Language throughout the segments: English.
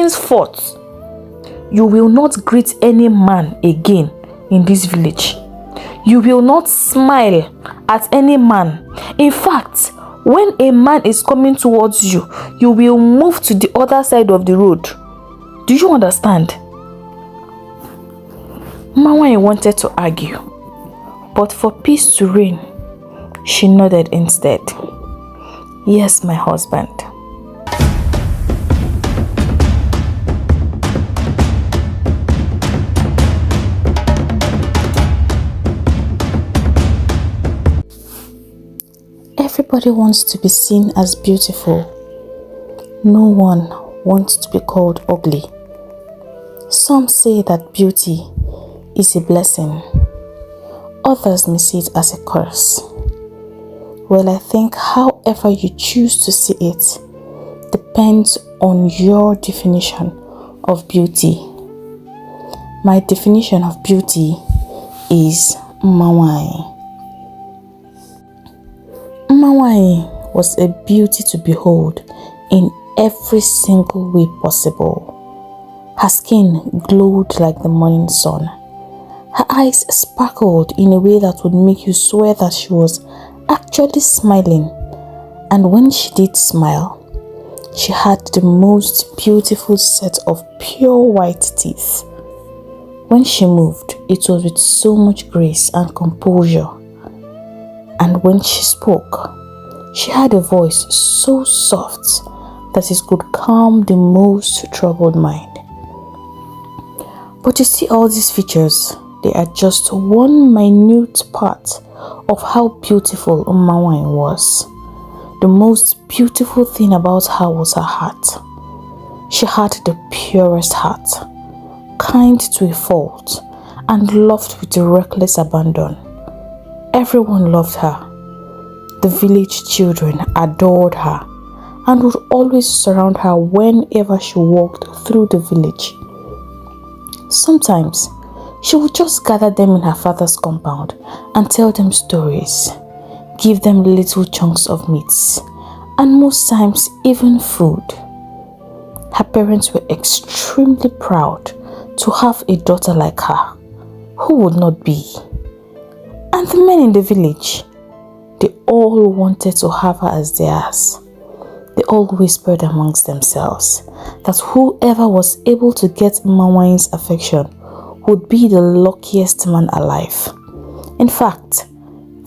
henceforth, you will not greet any man again in this village. You will not smile at any man. In fact, when a man is coming towards you, you will move to the other side of the road. Do you understand? Mawai wanted to argue, but for peace to reign, she nodded instead. Yes, my husband. Everybody wants to be seen as beautiful. No one wants to be called ugly. Some say that beauty is a blessing. Others may see it as a curse. Well, I think however you choose to see it depends on your definition of beauty. My definition of beauty is Mawai. Mawai was a beauty to behold in every single way possible. Her skin glowed like the morning sun. Her eyes sparkled in a way that would make you swear that she was actually smiling. And when she did smile, she had the most beautiful set of pure white teeth. When she moved, it was with so much grace and composure. And when she spoke, she had a voice so soft that it could calm the most troubled mind. But you see, all these features, they are just one minute part of how beautiful Mawai was. The most beautiful thing about her was her heart. She had the purest heart, kind to a fault, and loved with a reckless abandon. Everyone loved her. The village children adored her and would always surround her whenever she walked through the village. Sometimes, she would just gather them in her father's compound and tell them stories, give them little chunks of meat, and most times even food. Her parents were extremely proud to have a daughter like her. Who would not be? And the men in the village, they all wanted to have her as theirs. They all whispered amongst themselves that whoever was able to get Mawai's affection would be the luckiest man alive. In fact,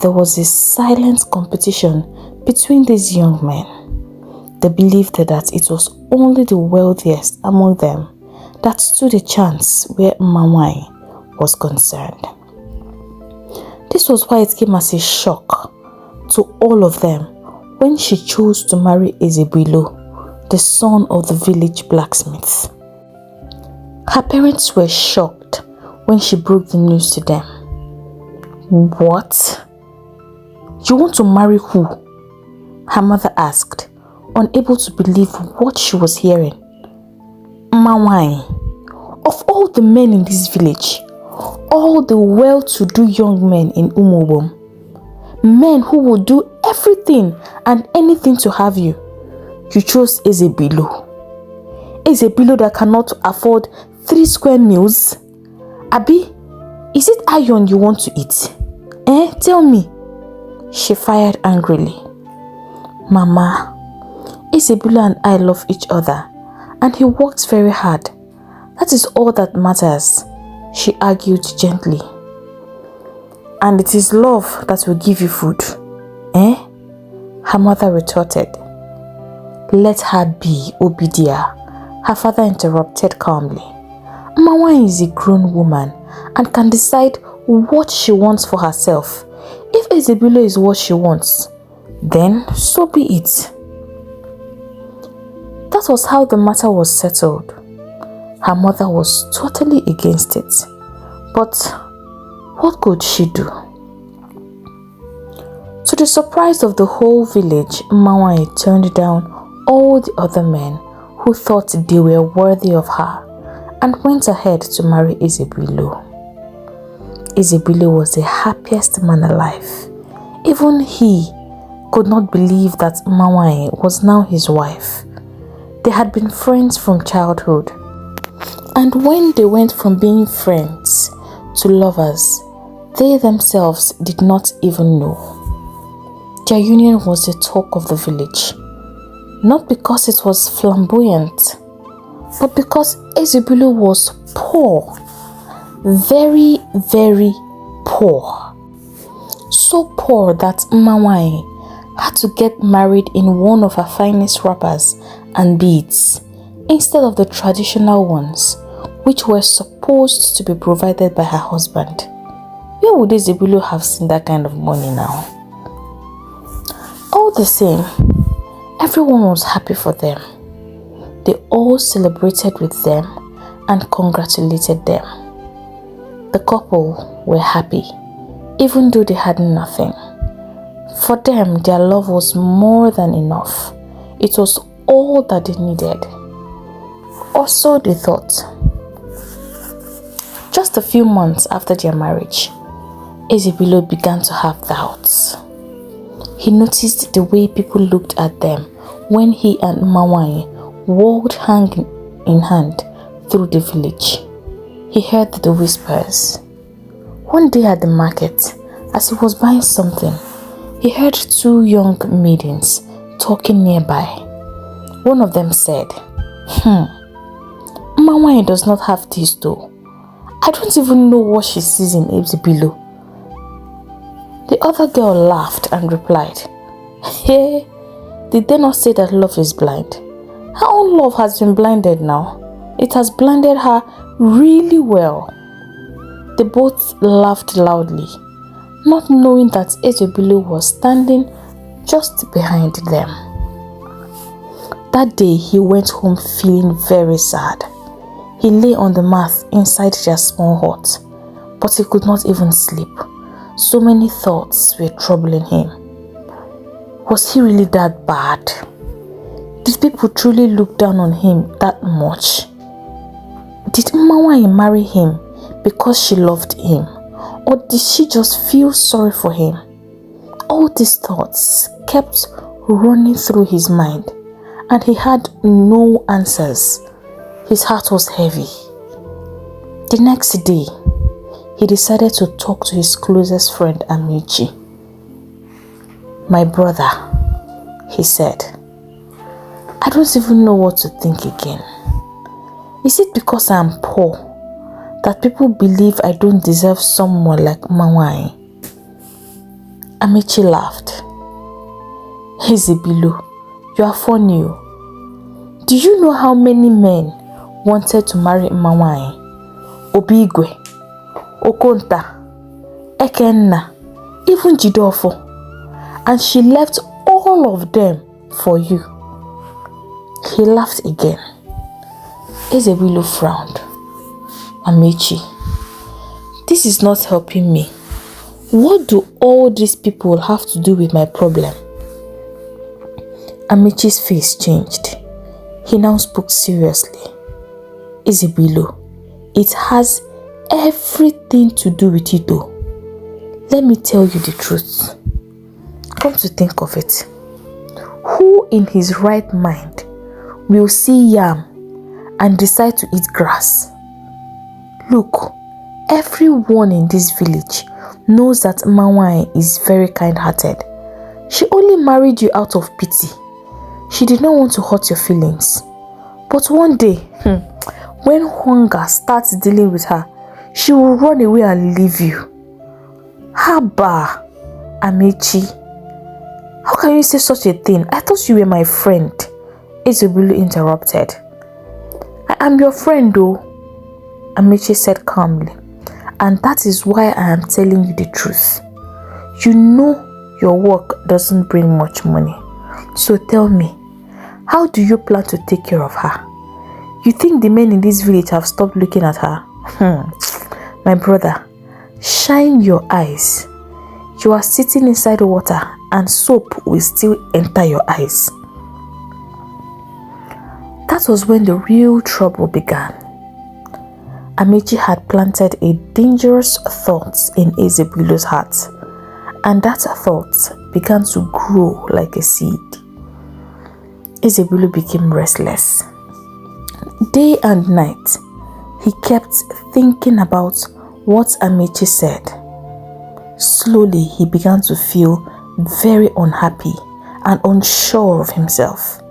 there was a silent competition between these young men. They believed that it was only the wealthiest among them that stood a chance where Mawai was concerned. This was why it came as a shock to all of them when she chose to marry Ezebilo, the son of the village blacksmith. Her parents were shocked when she broke the news to them. What? You want to marry who? Her mother asked, unable to believe what she was hearing. Mawai. Of all the men in this village, all the well-to-do young men in Umobom, men who would do everything and anything to have you, you chose Ezebilo. Ezebilo that cannot afford 3 square meals? Abi, is it iron you want to eat? Tell me. She fired angrily. Mama, Ezebilo and I love each other, and he worked very hard. That is all that matters, she argued gently. And it is love that will give you food, Her mother retorted. Let her be, Obidia, her father interrupted calmly. Mawai is a grown woman and can decide what she wants for herself. If Ezebilo is what she wants, then so be it. That was how the matter was settled. Her mother was totally against it, but what could she do? To the surprise of the whole village, Mawai turned down all the other men who thought they were worthy of her and went ahead to marry Ezebilo. Ezebilo was the happiest man alive. Even he could not believe that Mawai was now his wife. They had been friends from childhood. And when they went from being friends to lovers, they themselves did not even know. Their union was the talk of the village, not because it was flamboyant, but because Ezebulu was poor, very, very poor. So poor that Mmanwanyị had to get married in one of her finest wrappers and beads instead of the traditional ones, which were supposed to be provided by her husband. Where would Ezebulu have seen that kind of money now? All the same, everyone was happy for them. They all celebrated with them and congratulated them. The couple were happy, even though they had nothing. For them, their love was more than enough. It was all that they needed. Or so they thought. Just a few months after their marriage, Ezebulu began to have doubts. He noticed the way people looked at them when he and Mmanwanyị walked hand in hand through the village. He heard the whispers. One day at the market, as he was buying something, he heard two young maidens talking nearby. One of them said, Mmanwanyị does not have this though. I don't even know what she sees in Ezebulu. The other girl laughed and replied, Hey, did they not say that love is blind? Her own love has been blinded now. It has blinded her really well. They both laughed loudly, not knowing that Ezebulu was standing just behind them. That day he went home feeling very sad. He lay on the mat inside their small hut, but he could not even sleep. So many thoughts were troubling him. Was he really that bad? Did people truly look down on him that much? Did Mmanwanyị marry him because she loved him, or did she just feel sorry for him? All these thoughts kept running through his mind, and he had no answers. His heart was heavy. The next day, he decided to talk to his closest friend Amaechi. My brother, he said, I don't even know what to think again. Is it because I'm poor that people believe I don't deserve someone like Mmanwanyị? Amaechi laughed. Ezebulu, you are funny. Do you know how many men wanted to marry Mmanwanyị? Obigwe, Okonta, Ekenna, even Jidofo, and she left all of them for you. He laughed again. Ezebulu frowned. Amaechi, this is not helping me. What do all these people have to do with my problem? Amaechi's face changed. He now spoke seriously. Ezebulu, it has everything to do with you though. Let me tell you the truth. Come to think of it, who in his right mind will see yam and decide to eat grass? Look, everyone in this village knows that Mmanwanyị is very kind-hearted. She only married you out of pity. She did not want to hurt your feelings. But one day, when hunger starts dealing with her, she will run away and leave you. Agba, Amaechi, how can you say such a thing? I thought you were my friend. Ezebulu interrupted. I am your friend though, Amaechi said calmly, and that is why I am telling you the truth. You know your work doesn't bring much money. So tell me, how do you plan to take care of her? You think the men in this village have stopped looking at her? My brother, shine your eyes. You are sitting inside water and soap will still enter your eyes. That was when the real trouble began. Amaechi had planted a dangerous thought in Ezebulu's heart, and that thought began to grow like a seed. Ezebulu became restless. Day and night, he kept thinking about what Amechi said. Slowly, he began to feel very unhappy and unsure of himself.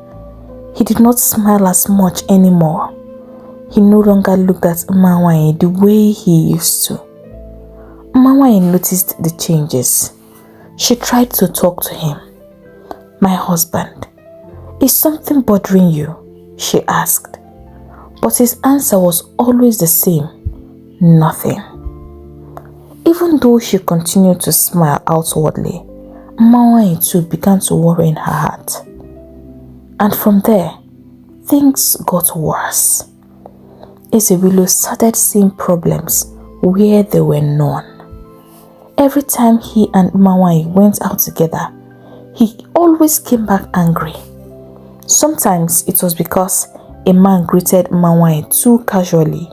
He did not smile as much anymore. He no longer looked at Mmanwanyị the way he used to. Mmanwanyị noticed the changes. She tried to talk to him. "My husband, is something bothering you?" she asked. But his answer was always the same: nothing. Even though she continued to smile outwardly, Mmanwanyị too began to worry in her heart. And from there, things got worse. Ezebulu started seeing problems where there were none. Every time he and Mmanwanyị went out together, he always came back angry. Sometimes it was because a man greeted Mmanwanyị too casually.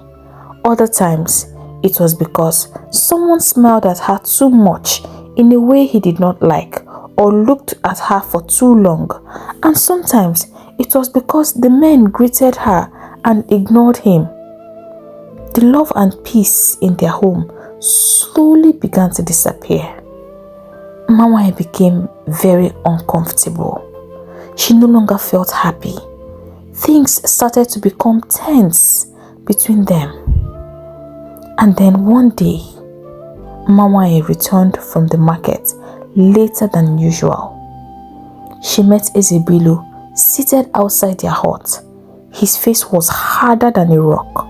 Other times, it was because someone smiled at her too much in a way he did not like, or looked at her for too long. And sometimes, it was because the men greeted her and ignored him. The love and peace in their home slowly began to disappear. Mmanwanyị became very uncomfortable. She no longer felt happy. Things started to become tense between them. And then one day, Mmanwanyị returned from the market later than usual. She met Ezebulu seated outside their hut. His face was harder than a rock.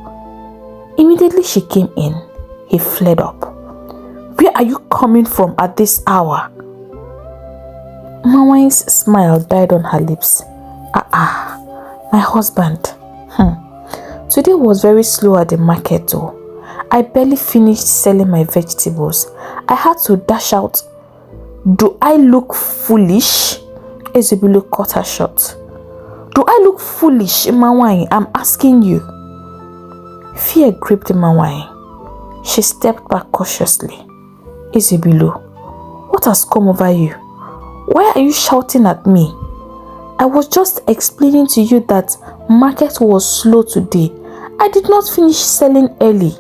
Immediately she came in, he flared up. "Where are you coming from at this hour?" Mmanwanyị's smile died on her lips. My husband. Today was very slow at the market though. I barely finished selling my vegetables. I had to dash out. Do I look foolish? Ezebulu cut her short. Do I look foolish, Mmanwanyị? I'm asking you. Fear gripped Mmanwanyị. She stepped back cautiously. Ezebulu, what has come over you? Why are you shouting at me? I was just explaining to you that market was slow today. I did not finish selling early.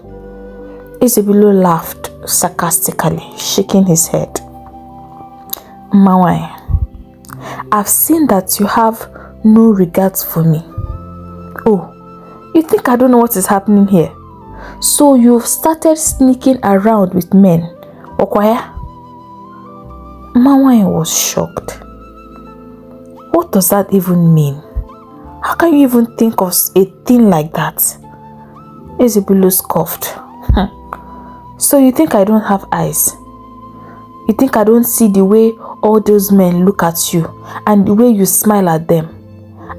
Ezebulu laughed sarcastically, shaking his head. Mmanwanyị, I've seen that you have no regards for me. Oh, you think I don't know what is happening here? So you've started sneaking around with men, Okwaya? Mmanwanyị was shocked. What does that even mean? How can you even think of a thing like that? Ezebulu scoffed. So you think I don't have eyes? You think I don't see the way all those men look at you and the way you smile at them?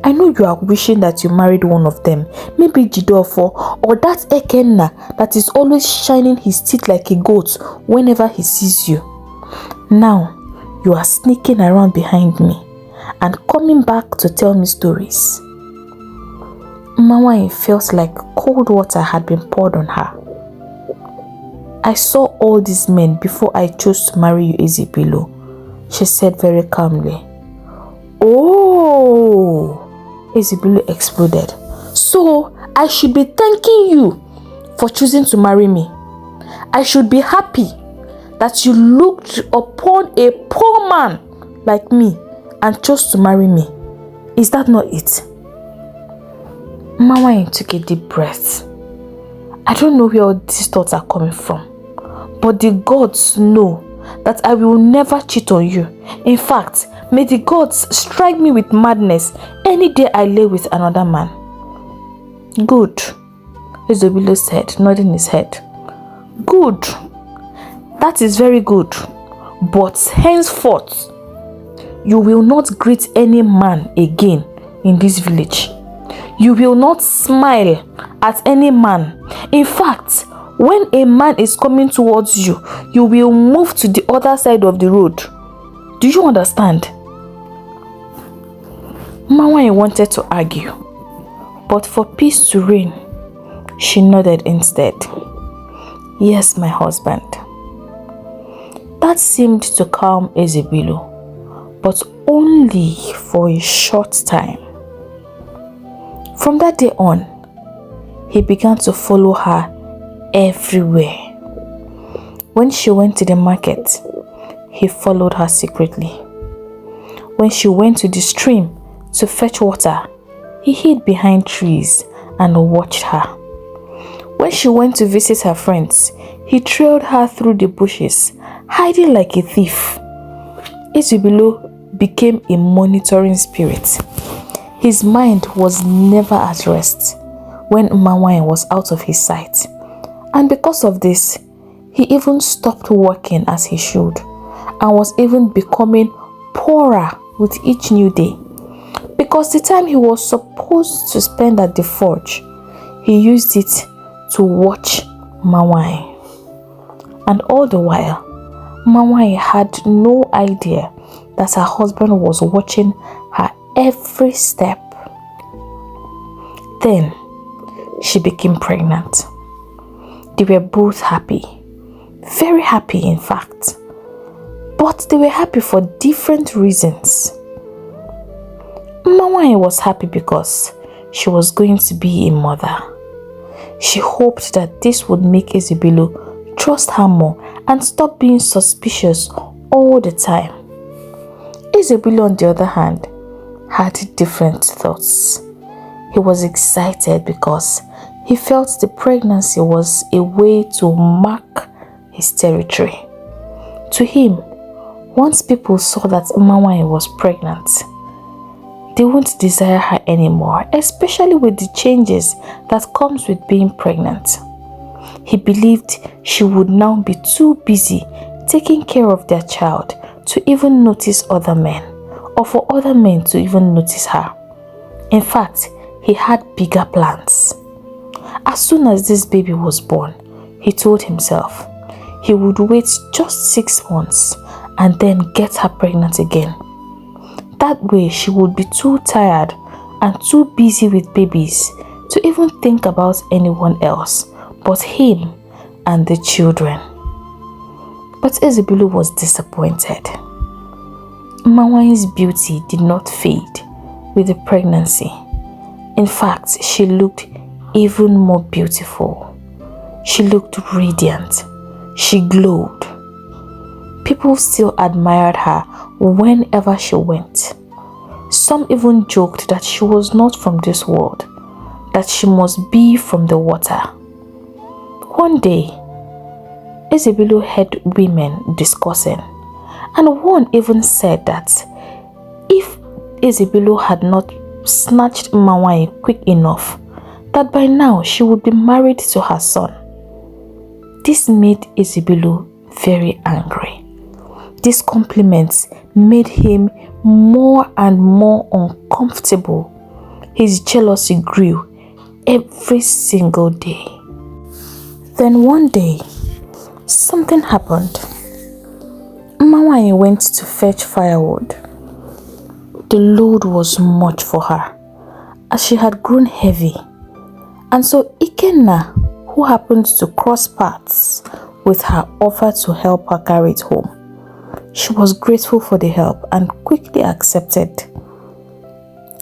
I know you are wishing that you married one of them, maybe Jidofo or that Ekenna that is always shining his teeth like a goat whenever he sees you. Now, you are sneaking around behind me and coming back to tell me stories. Mmanwanyị felt like cold water had been poured on her. I saw all these men before I chose to marry you, Ezebulu, she said very calmly. Oh! Ezebulu exploded. So, I should be thanking you for choosing to marry me. I should be happy that you looked upon a poor man like me and chose to marry me. Is that not it? Mmanwanyị took a deep breath. I don't know where all these thoughts are coming from, but the gods know that I will never cheat on you. In fact, may the gods strike me with madness any day I lay with another man. Good, Ezebulu said, nodding his head. Good. That is very good. But henceforth, you will not greet any man again in this village. You will not smile at any man. In fact, when a man is coming towards you, you will move to the other side of the road. Do you understand? Mmanwanyị wanted to argue, but for peace to reign, she nodded instead. Yes, my husband. That seemed to calm Ezebulu, but only for a short time. From that day on, he began to follow her everywhere. When she went to the market, he followed her secretly. When she went to the stream to fetch water, he hid behind trees and watched her. When she went to visit her friends, he trailed her through the bushes, hiding like a thief. Ezebilo became a monitoring spirit. His mind was never at rest when Mmanwanyị was out of his sight. And because of this, he even stopped working as he should and was even becoming poorer with each new day. Because the time he was supposed to spend at the forge, he used it to watch Mmanwanyị. And all the while, Mmanwanyị had no idea that her husband was watching her every step. Then, she became pregnant. They were both happy. Very happy, in fact. But they were happy for different reasons. Mmanwanyị was happy because she was going to be a mother. She hoped that this would make Ezebilo trust her more and stop being suspicious all the time. Ezebilo, on the other hand, had different thoughts. He was excited because he felt the pregnancy was a way to mark his territory. To him, once people saw that Mmanwanyị was pregnant, they wouldn't desire her anymore, especially with the changes that comes with being pregnant. He believed she would now be too busy taking care of their child to even notice other men, or for other men to even notice her. In fact, he had bigger plans. As soon as this baby was born, he told himself he would wait just 6 months and then get her pregnant again. That way, she would be too tired and too busy with babies to even think about anyone else but him and the children. But Ezebilo was disappointed. Mmanwanyị's beauty did not fade with the pregnancy. In fact, she looked even more beautiful. She looked radiant. She glowed. People still admired her whenever she went. Some even joked that she was not from this world, that she must be from the water. One day, Ezebilo heard women discussing, and one even said that if Ezebilo had not snatched Mmanwanyị quick enough, that by now she would be married to her son. This made Ezebilo very angry. These compliments made him more and more uncomfortable. His jealousy grew every single day. Then one day, something happened. Mmanwanyị went to fetch firewood. The load was much for her, as she had grown heavy. And so Ikenna, who happened to cross paths with her, offered to help her carry it home. She was grateful for the help and quickly accepted.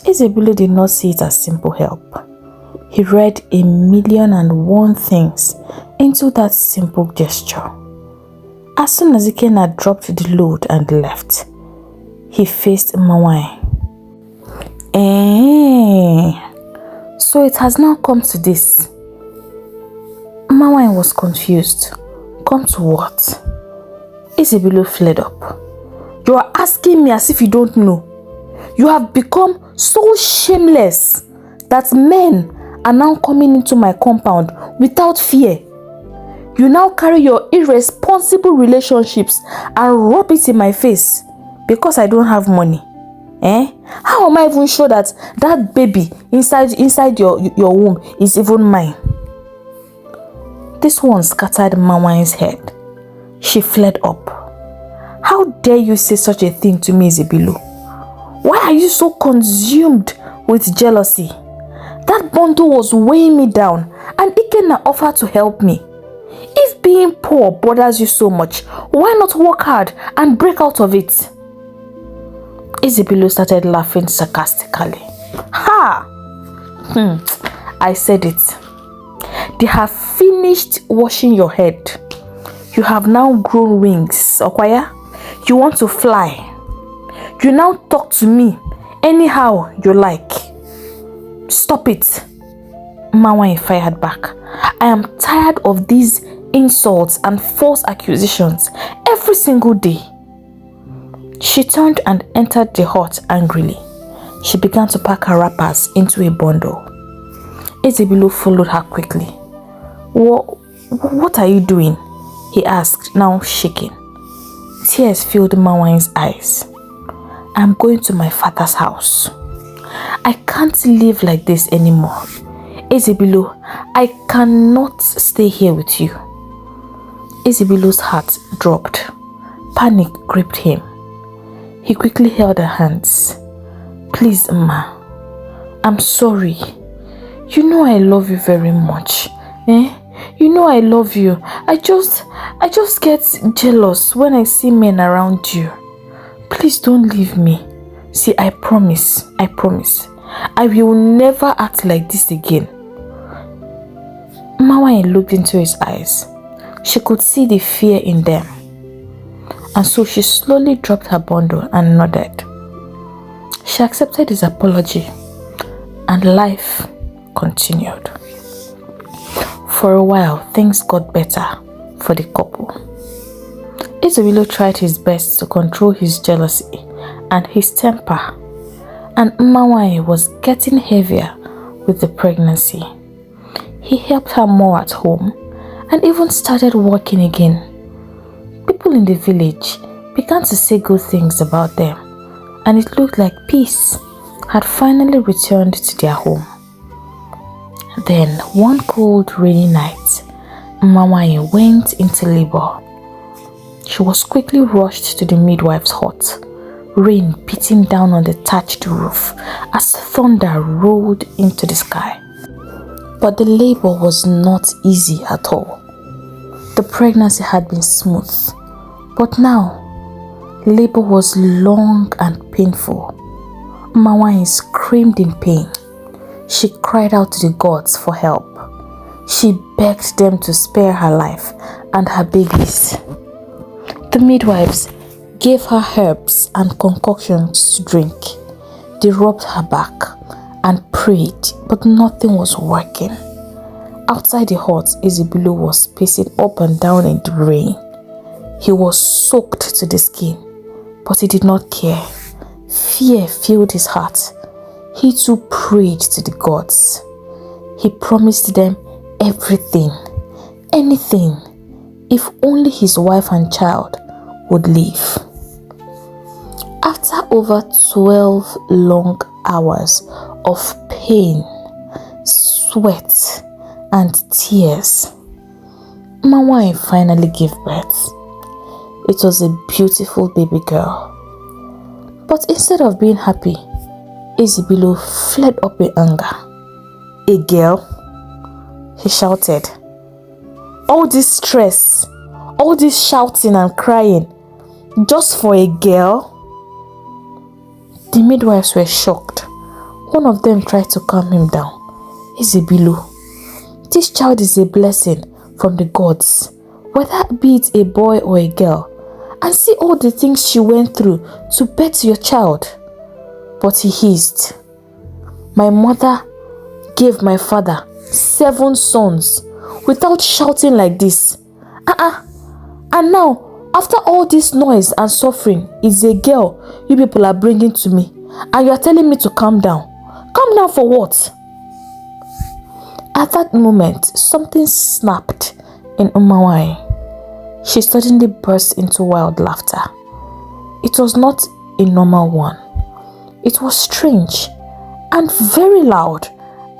Ezebilo did not see it as simple help. He read 1,000,001 things into that simple gesture. As soon as Ikenna dropped the load and left, he faced Mmanwanyị. So it has now come to this. Mmanwanyị was confused. Come to what? Ezebilo flared up. You are asking me as if you don't know. You have become so shameless that men are now coming into my compound without fear. You now carry your irresponsible relationships and rub it in my face because I don't have money. How am I even sure that that baby inside your womb is even mine? This one scattered Mmanwanyị's head. She flared up. How dare you say such a thing to me, Ezebilo? Why are you so consumed with jealousy? That bundle was weighing me down and Ikenna offered to help me. If being poor bothers you so much, why not work hard and break out of it? Ezebilo started laughing sarcastically. Ha! I said it. They have finished washing your head. You have now grown wings, Okwaya. You want to fly. You now talk to me anyhow you like. Stop it. Mawai fired back. I am tired of these insults and false accusations every single day. She turned and entered the hut angrily. She began to pack her wrappers into a bundle. Ezebilo followed her quickly. What are you doing? He asked, now shaking. Tears filled Mawai's eyes. I'm going to my father's house. I can't live like this anymore. Ezebilo, I cannot stay here with you. Ezebilo's heart dropped. Panic gripped him. He quickly held her hands. Please, Ma. I'm sorry. You know I love you very much. You know I love you. I just get jealous when I see men around you. Please don't leave me. See, I promise. I will never act like this again. Mawai looked into his eyes. She could see the fear in them. And so she slowly dropped her bundle and nodded. She accepted his apology, and life continued. For a while, things got better for the couple. Ezebilo tried his best to control his jealousy and his temper, and Mawai was getting heavier with the pregnancy. He helped her more at home and even started working again. People in the village began to say good things about them, and it looked like peace had finally returned to their home. Then, one cold, rainy night, Mawai went into labor. She was quickly rushed to the midwife's hut, rain beating down on the thatched roof as thunder rolled into the sky. But the labor was not easy at all. The pregnancy had been smooth, but now, labor was long and painful. Mawai screamed in pain. She cried out to the gods for help. She begged them to spare her life and her babies. The midwives gave her herbs and concoctions to drink. They rubbed her back and prayed, but nothing was working. Outside the hut, Ezebilo was pacing up and down in the rain. He was soaked to the skin, but he did not care. Fear filled his heart. He too prayed to the gods. He promised them everything, anything, if only his wife and child would live. After over 12 long hours of pain, sweat, and tears, Mawai finally gave birth. It was a beautiful baby girl. But instead of being happy, Ezebilo fled up in anger. A girl? He shouted. All this stress, all this shouting and crying, just for a girl? The midwives were shocked. One of them tried to calm him down. Ezebilo, this child is a blessing from the gods, whether be it a boy or a girl. And see all the things she went through to birth your child. But he hissed. My mother gave my father 7 sons without shouting like this. And now, after all this noise and suffering, it's a girl you people are bringing to me. And you are telling me to calm down. Calm down for what? At that moment, something snapped in Mawai. She suddenly burst into wild laughter. It was not a normal one. It was strange and very loud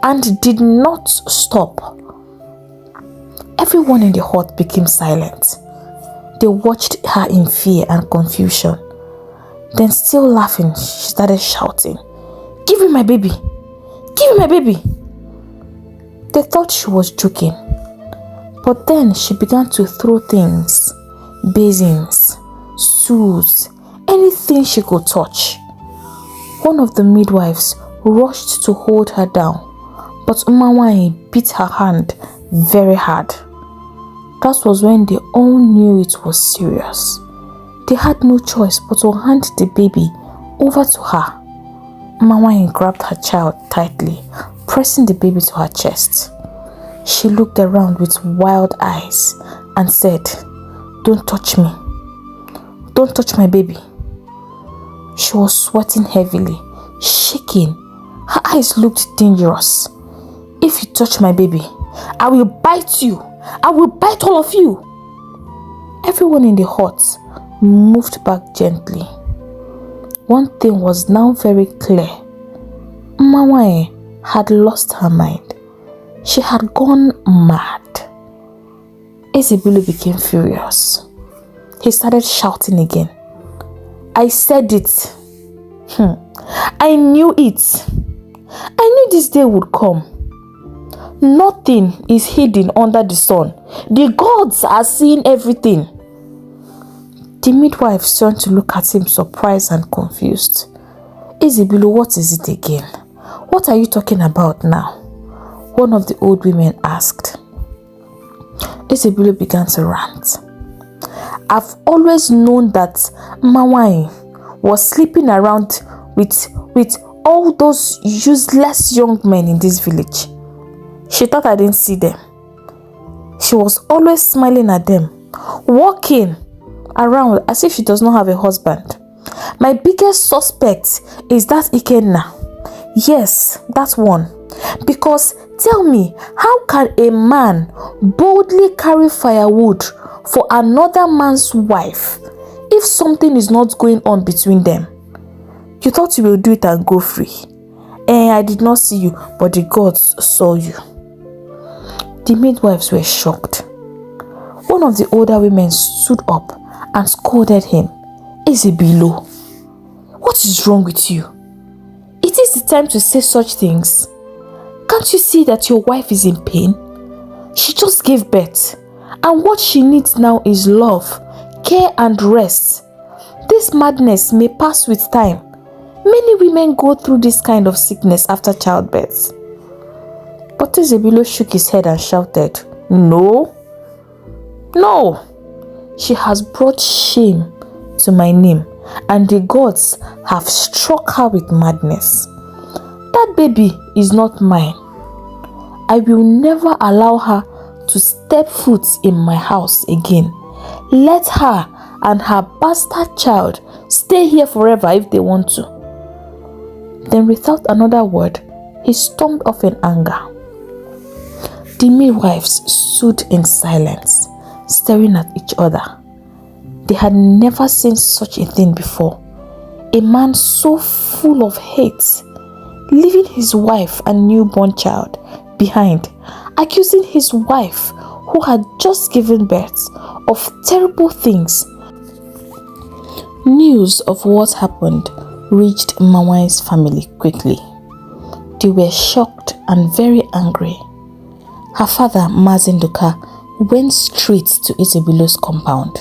and did not stop. Everyone in the hut became silent. They watched her in fear and confusion. Then, still laughing, she started shouting, "Give me my baby! Give me my baby!" They thought she was joking. But then she began to throw things, basins, stools, anything she could touch. One of the midwives rushed to hold her down, But Mmanwanyị beat her hand very hard. That was when they all knew it was serious. They had no choice but to hand the baby over to her. Mmanwanyị grabbed her child tightly, pressing the baby to her chest. She looked around with wild eyes and said, "Don't touch me. Don't touch my baby." She was sweating heavily, shaking. Her eyes looked dangerous. "If you touch my baby, I will bite you. I will bite all of you." Everyone in the hut moved back gently. One thing was now very clear. Mmanwanyị had lost her mind. She had gone mad. Ezebilo became furious. He started shouting again. "I said it. I knew it. I knew this day would come. Nothing is hidden under the sun. The gods are seeing everything." The midwife turned to look at him, surprised and confused. "Ezebilo, what is it again? What are you talking about now?" one of the old women asked. Ezebilo began to rant. "I've always known that Mmanwanyị was sleeping around with all those useless young men in this village. She thought I didn't see them. She was always smiling at them, walking around as if she does not have a husband. My biggest suspect is that Ikenna. Yes, that one. Because tell me, how can a man boldly carry firewood for another man's wife if something is not going on between them? You thought you will do it and go free. I did not see you, but the gods saw you." The midwives were shocked. One of the older women stood up and scolded him. "Ezebilo, what is wrong with you? It is the time to say such things. Can't you see that your wife is in pain? She just gave birth, and what she needs now is love, care and rest. This madness may pass with time. Many women go through this kind of sickness after childbirth." But Ezebilo shook his head and shouted, No. She has brought shame to my name, and the gods have struck her with madness. That baby is not mine. I will never allow her to step foot in my house again. Let her and her bastard child stay here forever if they want to." Then without another word, he stormed off in anger. The midwives stood in silence, staring at each other. They had never seen such a thing before. A man so full of hate, leaving his wife and newborn child behind, accusing his wife, who had just given birth, of terrible things. News of what happened reached Mmanwanyị's family quickly. They were shocked and very angry. Her father, Mazinduka, went straight to Ezebilo's compound.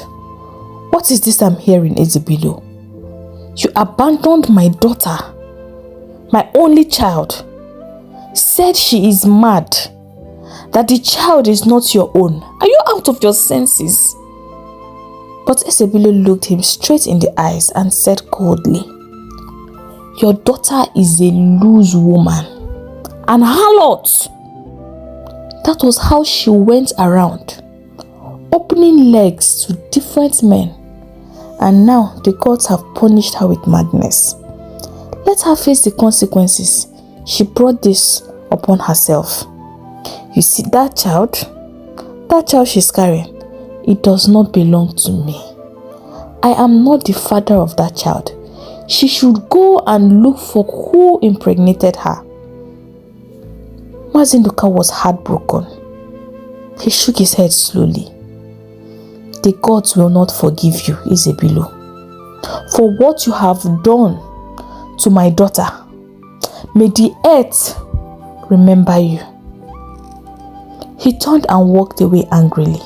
"What is this I'm hearing, Ezebilo? You abandoned my daughter, my only child, said she is mad, that the child is not your own. Are you out of your senses?" But Ezebilo looked him straight in the eyes and said coldly, "Your daughter is a loose woman, an harlot." That was how she went around, opening legs to different men, and now the gods have punished her with madness. Let her face the consequences. She brought this upon herself. You see that child she's carrying, it does not belong to me. I am not the father of that child. She should go and look for who impregnated her." Mazinduka was heartbroken. He shook his head slowly. "The gods will not forgive you, Ezebilo, for what you have done to my daughter. May the earth remember you." He turned and walked away angrily.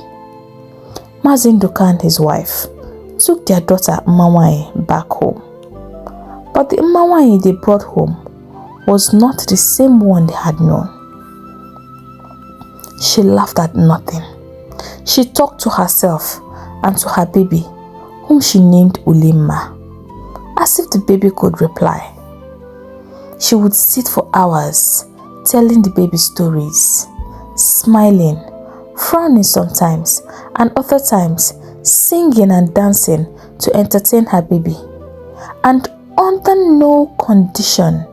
Mazinduka and his wife took their daughter Mmanwanyị back home. But the Mmanwanyị they brought home was not the same one they had known. She laughed at nothing. She talked to herself and to her baby, whom she named Ulimma, as if the baby could reply. She would sit for hours telling the baby stories, smiling, frowning sometimes, and other times singing and dancing to entertain her baby. And under no condition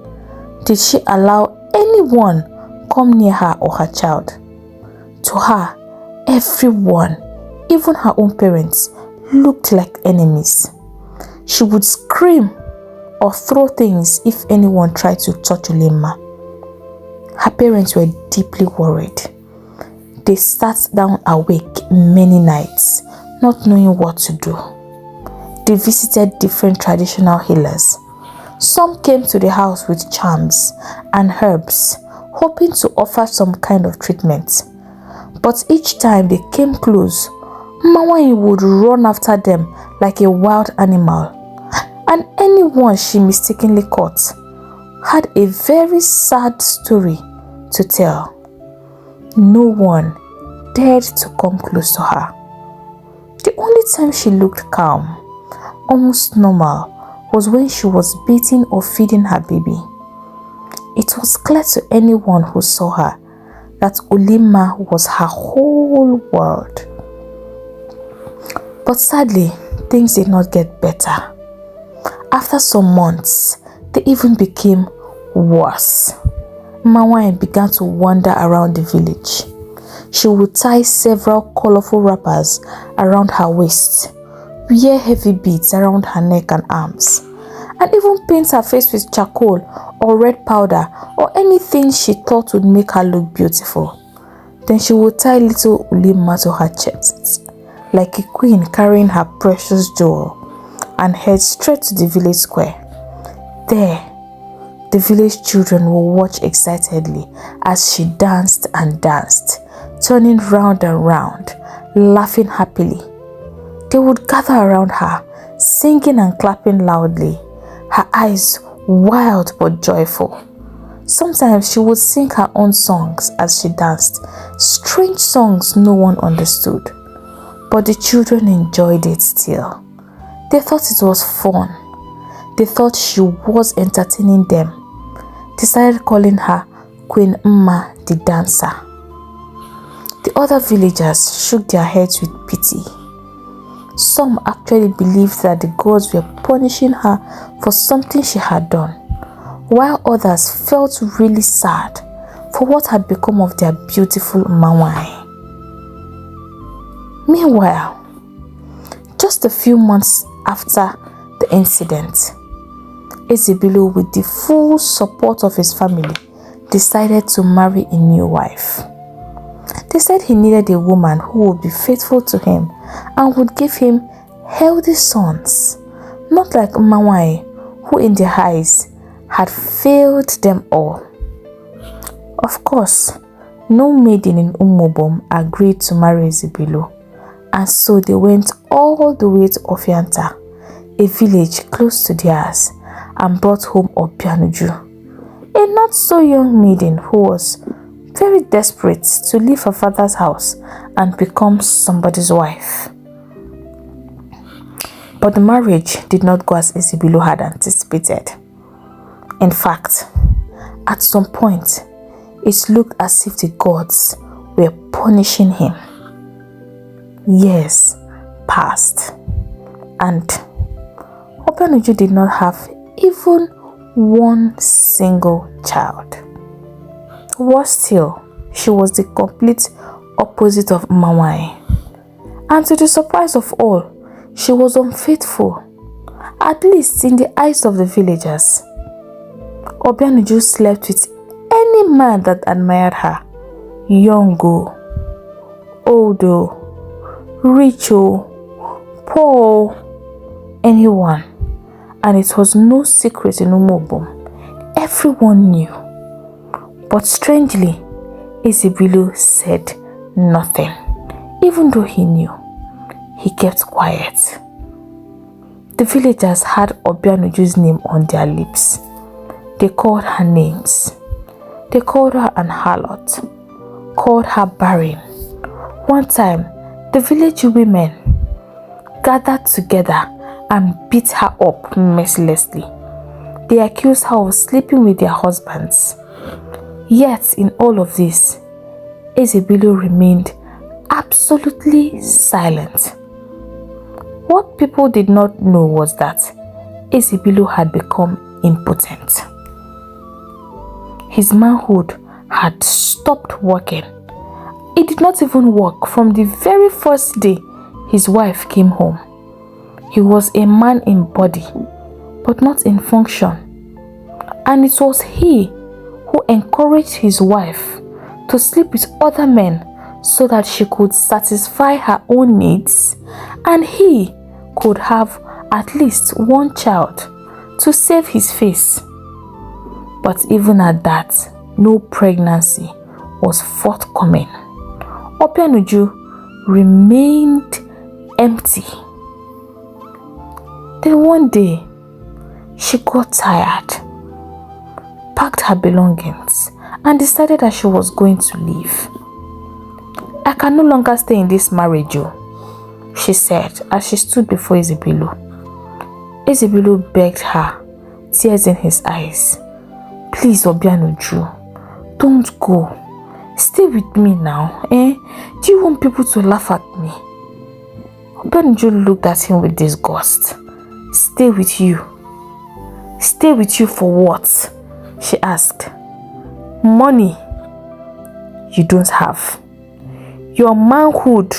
did she allow anyone come near her or her child. To her, everyone, even her own parents, looked like enemies. She would scream or throw things if anyone tried to touch Ulimma. Her parents were deeply worried. They sat down awake many nights, not knowing what to do. They visited different traditional healers. Some came to the house with charms and herbs, hoping to offer some kind of treatment. But each time they came close, Mawai would run after them like a wild animal, and anyone she mistakenly caught had a very sad story to tell. No one dared to come close to her. The only time she looked calm, almost normal, was when she was bathing or feeding her baby. It was clear to anyone who saw her that Ulimma was her whole world. But sadly, things did not get better. After some months, they even became worse. Mawai began to wander around the village. She would tie several colorful wrappers around her waist, wear heavy beads around her neck and arms, and even paint her face with charcoal or red powder or anything she thought would make her look beautiful. Then she would tie little Ulimma to her chest, like a queen carrying her precious jewel, and head straight to the village square. There, the village children will watch excitedly as she danced and danced, turning round and round, laughing happily. They would gather around her, singing and clapping loudly, her eyes wild but joyful. Sometimes she would sing her own songs as she danced, strange songs no one understood. But the children enjoyed it still. They thought it was fun. They thought she was entertaining them. They started calling her Queen Mma the dancer. The other villagers shook their heads with pity. Some actually believed that the gods were punishing her for something she had done, while others felt really sad for what had become of their beautiful Mawai. Meanwhile, just a few months after the incident, Ezebilo, with the full support of his family, decided to marry a new wife. They said he needed a woman who would be faithful to him and would give him healthy sons, not like Mawai, who in their eyes had failed them all. Of course, no maiden in Umobom agreed to marry Ezebilo, and so they went all the way to Ofianta, a village close to theirs, and brought home Obianuju, a not so young maiden who was very desperate to leave her father's house and become somebody's wife. But the marriage did not go as Ezebilo had anticipated. In fact, at some point, it looked as if the gods were punishing him. Years passed, and Obianuju did not have even one single child. Worse still, she was the complete opposite of Mawai. And to the surprise of all, she was unfaithful, at least in the eyes of the villagers. Obianuju slept with any man that admired her, young o, old o, rich o, poor o, anyone. And it was no secret in Umobom. Everyone knew. But strangely, Ezebilo said nothing. Even though he knew, he kept quiet. The villagers had Obianuju's name on their lips. They called her names. They called her an harlot, called her barren. One time, the village women gathered together and beat her up mercilessly. They accused her of sleeping with their husbands. Yet, in all of this, Ezebilo remained absolutely silent. What people did not know was that Ezebilo had become impotent. His manhood had stopped working. It did not even work from the very first day his wife came home. He was a man in body, but not in function. And it was he who encouraged his wife to sleep with other men so that she could satisfy her own needs and he could have at least one child to save his face. But even at that, no pregnancy was forthcoming. Obianuju remained empty. Then one day, she got tired, packed her belongings, and decided that she was going to leave. "I can no longer stay in this marriage," she said as she stood before Ezebilo. Ezebilo begged her, tears in his eyes. "Please, Obianuju, don't go. Stay with me now, eh? Do you want people to laugh at me?" Obianuju looked at him with disgust. "Stay with you? Stay with you for what?" she asked. "Money you don't have. Your manhood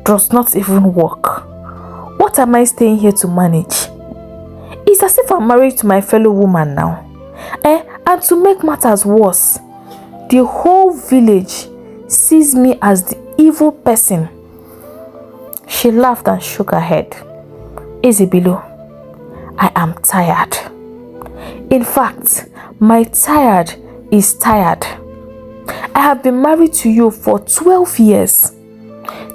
does not even work. What am I staying here to manage? It's as if I'm married to my fellow woman now. And to make matters worse, the whole village sees me as the evil person." She laughed and shook her head. "Ezebilo, I am tired. In fact, my tired is tired. I have been married to you for 12 years.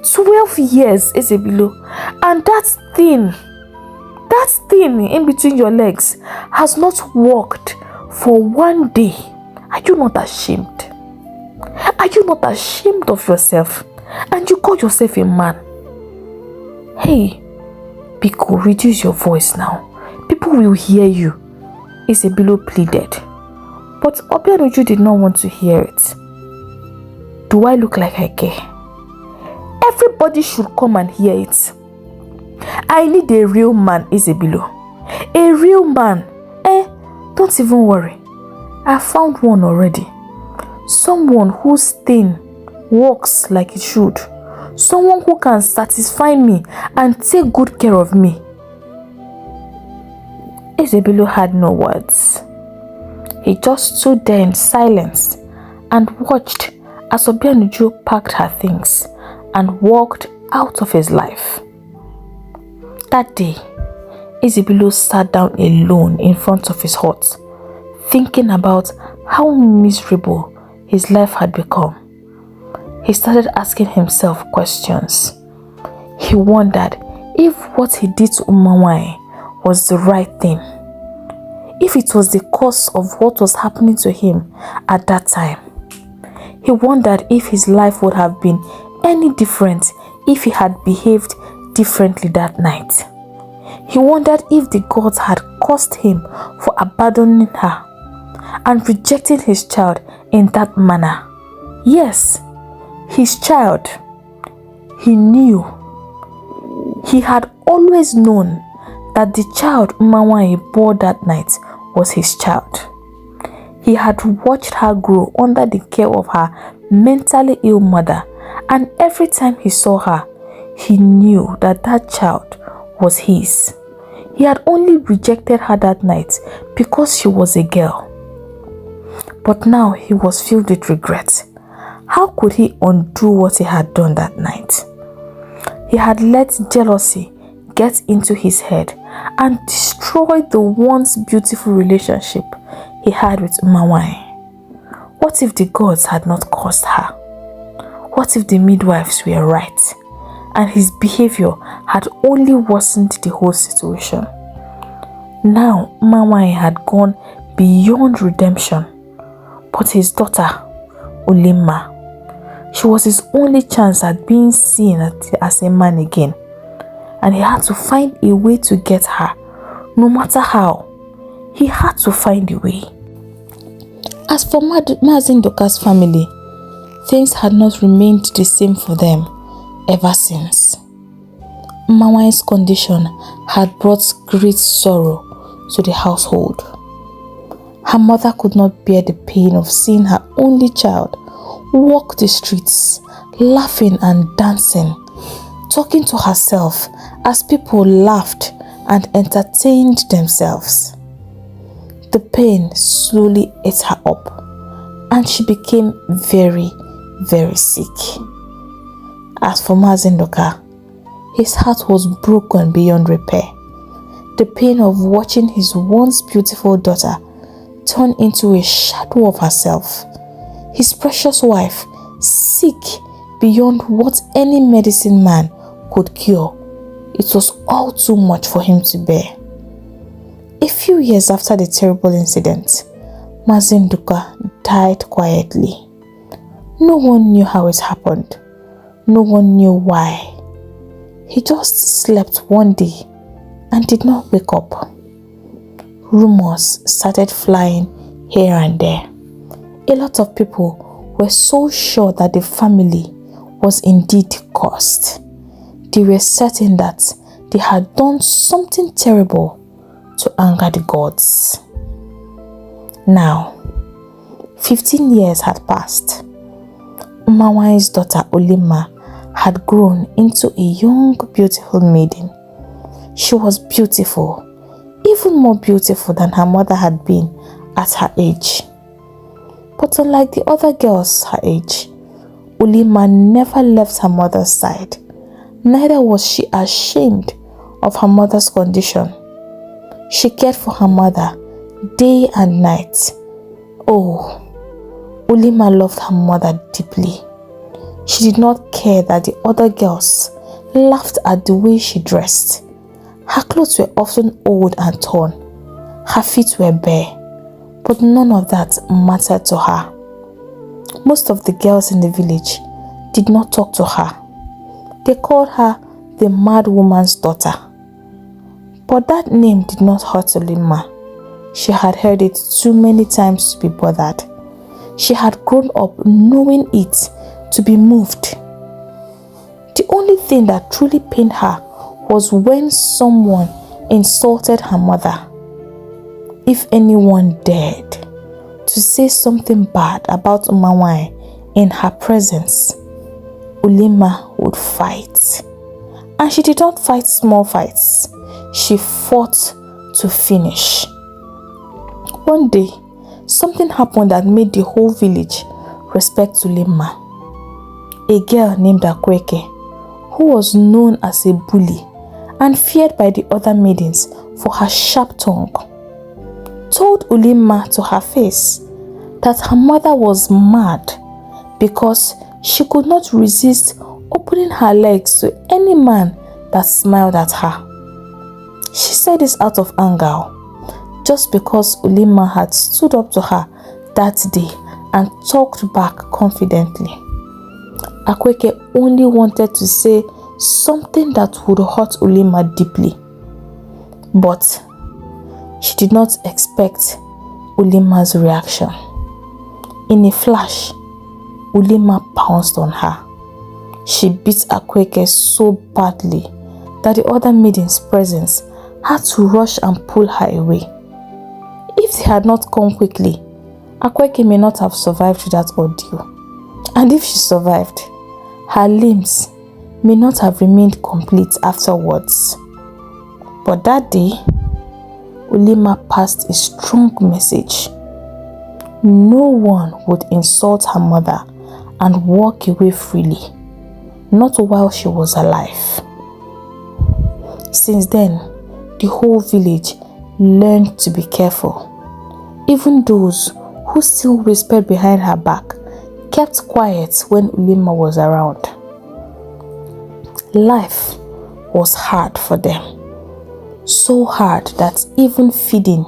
12 years, Ezebilo. And that thing in between your legs has not worked for one day. Are you not ashamed? Are you not ashamed of yourself? And you call yourself a man? Hey, Biko, reduce your voice now. People will hear you," Ezebilo pleaded. But Obianuju did not want to hear it. "Do I look like I care? Everybody should come and hear it. I need a real man, Ezebilo. A real man. Don't even worry. I found one already. Someone whose thing works like it should. Someone who can satisfy me and take good care of me." Ezebilo had no words. He just stood there in silence and watched as Obianuju packed her things and walked out of his life. That day, Ezebilo sat down alone in front of his hut, thinking about how miserable his life had become. He started asking himself questions. He wondered if what he did to Umanwai was the right thing, if it was the cause of what was happening to him at that time. He wondered if his life would have been any different if he had behaved differently that night. He wondered if the gods had cursed him for abandoning her and rejecting his child in that manner. Yes, his child. He knew. He had always known that the child Umanwai bore that night was his child. He had watched her grow under the care of her mentally ill mother, and every time he saw her, he knew that that child was his. He had only rejected her that night because she was a girl. But now he was filled with regret. How could he undo what he had done that night? He had let jealousy get into his head and destroy the once beautiful relationship he had with Umanwai. What if the gods had not cursed her? What if the midwives were right and his behavior had only worsened the whole situation? Now Umanwai had gone beyond redemption, but his daughter, Ulimma, She was his only chance at being seen as a man again, and he had to find a way to get her. No matter how, he had to find a way. As for Mazi Nduka's family, things had not remained the same for them ever since. Mmawanyi's condition had brought great sorrow to the household. Her mother could not bear the pain of seeing her only child walk the streets, laughing and dancing, talking to herself as people laughed and entertained themselves. The pain slowly ate her up, and she became very, very sick. As for Mazi Nduka, his heart was broken beyond repair. The pain of watching his once beautiful daughter turn into a shadow of herself, his precious wife sick beyond what any medicine man could cure, it was all too much for him to bear. A few years after the terrible incident, Mazi Nduka died quietly. No one knew how it happened. No one knew why. He just slept one day and did not wake up. Rumors started flying here and there. A lot of people were so sure that the family was indeed cursed. They were certain that they had done something terrible to anger the gods. Now, 15 years had passed. Mmawanyi's daughter Olima had grown into a young, beautiful maiden. She was beautiful, even more beautiful than her mother had been at her age. But unlike the other girls her age, Olima never left her mother's side. Neither was she ashamed of her mother's condition. She cared for her mother day and night. Oh, Olima loved her mother deeply. She did not care that the other girls laughed at the way she dressed. Her clothes were often old and torn. Her feet were bare, but none of that mattered to her. Most of the girls in the village did not talk to her. They called her the mad woman's daughter. But that name did not hurt Olima. She had heard it too many times to be bothered. She had grown up knowing it to be moved. The only thing that truly pained her was when someone insulted her mother. If anyone dared to say something bad about Mmawanyi in her presence, Olima would fight. And she did not fight small fights. She fought to finish. One day, something happened that made the whole village respect Olima. A girl named Akweke, who was known as a bully and feared by the other maidens for her sharp tongue, told Olima to her face that her mother was mad because she could not resist opening her legs to any man that smiled at her. She said this out of anger, just because Olima had stood up to her that day and talked back confidently. Akweke only wanted to say something that would hurt Olima deeply, but she did not expect Olima's reaction. In a flash, Olima pounced on her. She beat Akweke so badly that the other maidens present had to rush and pull her away. If they had not come quickly, Akweke may not have survived that ordeal. And if she survived, her limbs may not have remained complete afterwards. But that day, Olima passed a strong message. No one would insult her mother and walk away freely, not while she was alive. Since then, the whole village learned to be careful. Even those who still whispered behind her back kept quiet when Olima was around. Life was hard for them. So hard that even feeding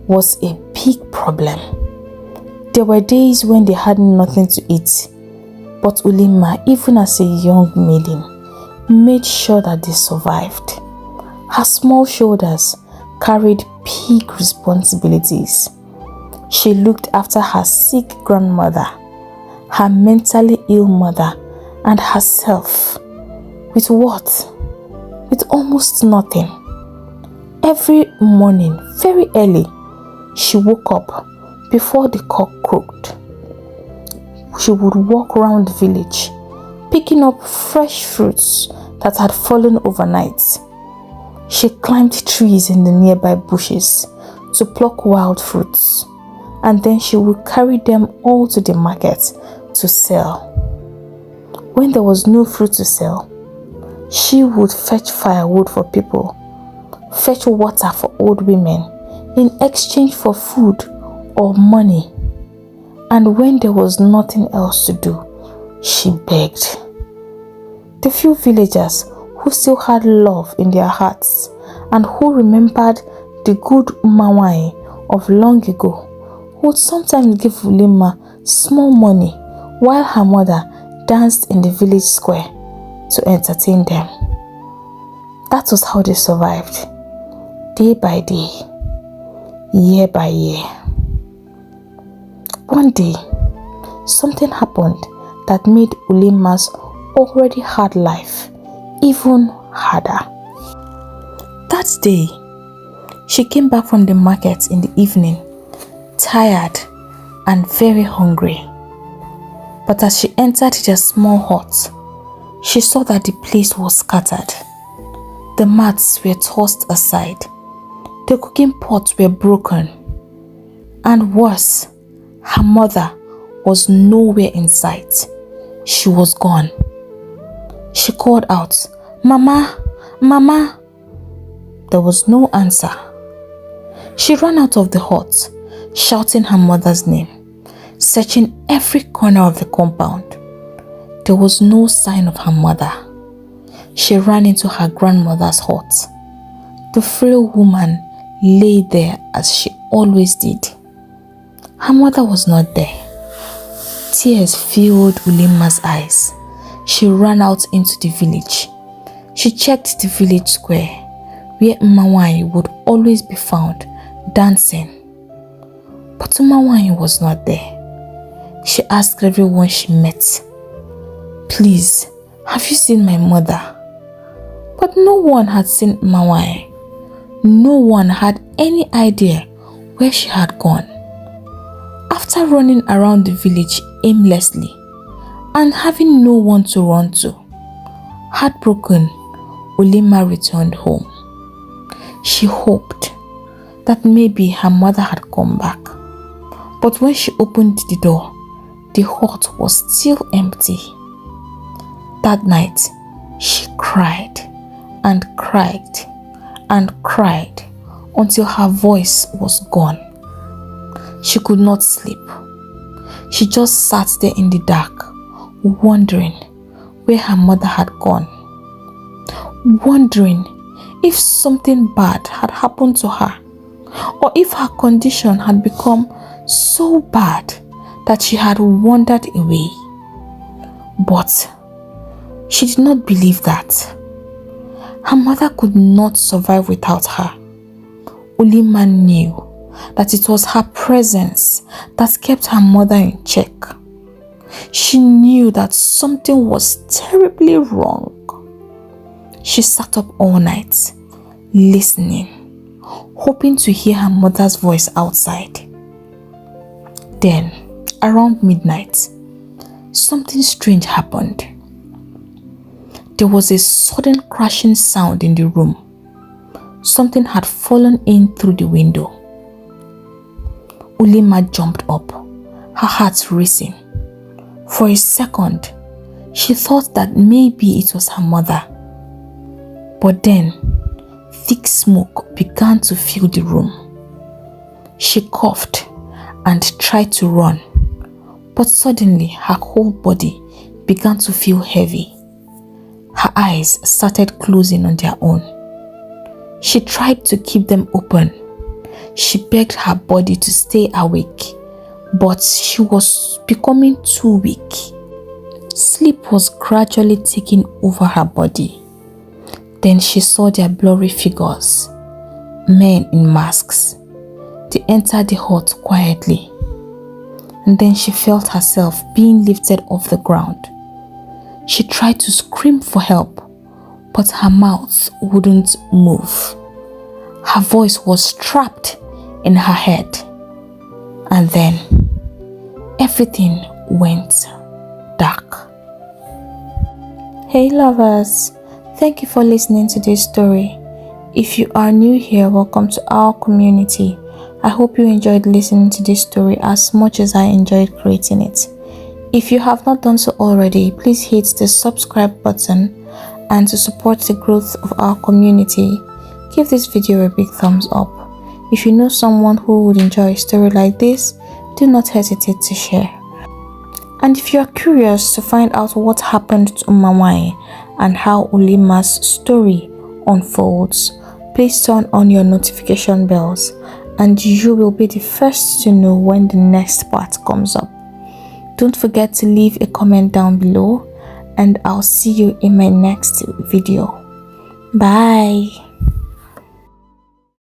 was a big problem. There were days when they had nothing to eat. But Ulima, even as a young maiden, made sure that they survived. Her small shoulders carried big responsibilities. She looked after her sick grandmother, her mentally ill mother, and herself. With what? With almost nothing. Every morning, very early, she woke up before the cock crowed. She would walk around the village, picking up fresh fruits that had fallen overnight. She climbed trees in the nearby bushes to pluck wild fruits, and then she would carry them all to the market to sell. When there was no fruit to sell, she would fetch firewood for people, fetch water for old women in exchange for food or money. And when there was nothing else to do, she begged. The few villagers who still had love in their hearts and who remembered the good Mawai of long ago would sometimes give Ulima small money while her mother danced in the village square to entertain them. That was how they survived, day by day, year by year. One day, something happened that made Ulima's already hard life even harder. That day, she came back from the market in the evening, tired and very hungry. But as she entered the small hut, she saw that the place was scattered. The mats were tossed aside. The cooking pots were broken. And worse, her mother was nowhere in sight. She was gone. She called out, "Mama, Mama." There was no answer. She ran out of the hut, shouting her mother's name, searching every corner of the compound. There was no sign of her mother. She ran into her grandmother's hut. The frail woman lay there as she always did. Her mother was not there. Tears filled Ulima's eyes. She ran out into the village. She checked the village square where Mawai would always be found dancing. But Mawai was not there. She asked everyone she met, "Please, have you seen my mother?" But no one had seen Mawai. No one had any idea where she had gone. After running around the village aimlessly and having no one to run to, heartbroken, Ulima returned home. She hoped that maybe her mother had come back. But when she opened the door, the hut was still empty. That night, she cried and cried and cried until her voice was gone. She could not sleep. She just sat there in the dark, wondering where her mother had gone, wondering if something bad had happened to her, or if her condition had become so bad that she had wandered away. But she did not believe that. Her mother could not survive without her. Ulima knew that it was her presence that kept her mother in check. She knew that something was terribly wrong. She sat up all night, listening, hoping to hear her mother's voice outside. Then, around midnight, something strange happened. There was a sudden crashing sound in the room. Something had fallen in through the window. Ulima jumped up, her heart racing. For a second, she thought that maybe it was her mother. But then, thick smoke began to fill the room. She coughed and tried to run, but suddenly her whole body began to feel heavy. Her eyes started closing on their own. She tried to keep them open. She begged her body to stay awake, but she was becoming too weak. Sleep was gradually taking over her body. Then she saw their blurry figures, men in masks. They entered the hut quietly. And then she felt herself being lifted off the ground. She tried to scream for help, but her mouth wouldn't move. Her voice was trapped in her head. And then everything went dark. Hey lovers, thank you for listening to this story. If you are new here, welcome to our community. I hope you enjoyed listening to this story as much as I enjoyed creating it. If you have not done so already, please hit the subscribe button, and to support the growth of our community, give this video a big thumbs up. If you know someone who would enjoy a story like this, do not hesitate to share. And if you are curious to find out what happened to Umawai and how Ulima's story unfolds, please turn on your notification bells and you will be the first to know when the next part comes up. Don't forget to leave a comment down below, and I'll see you in my next video. Bye.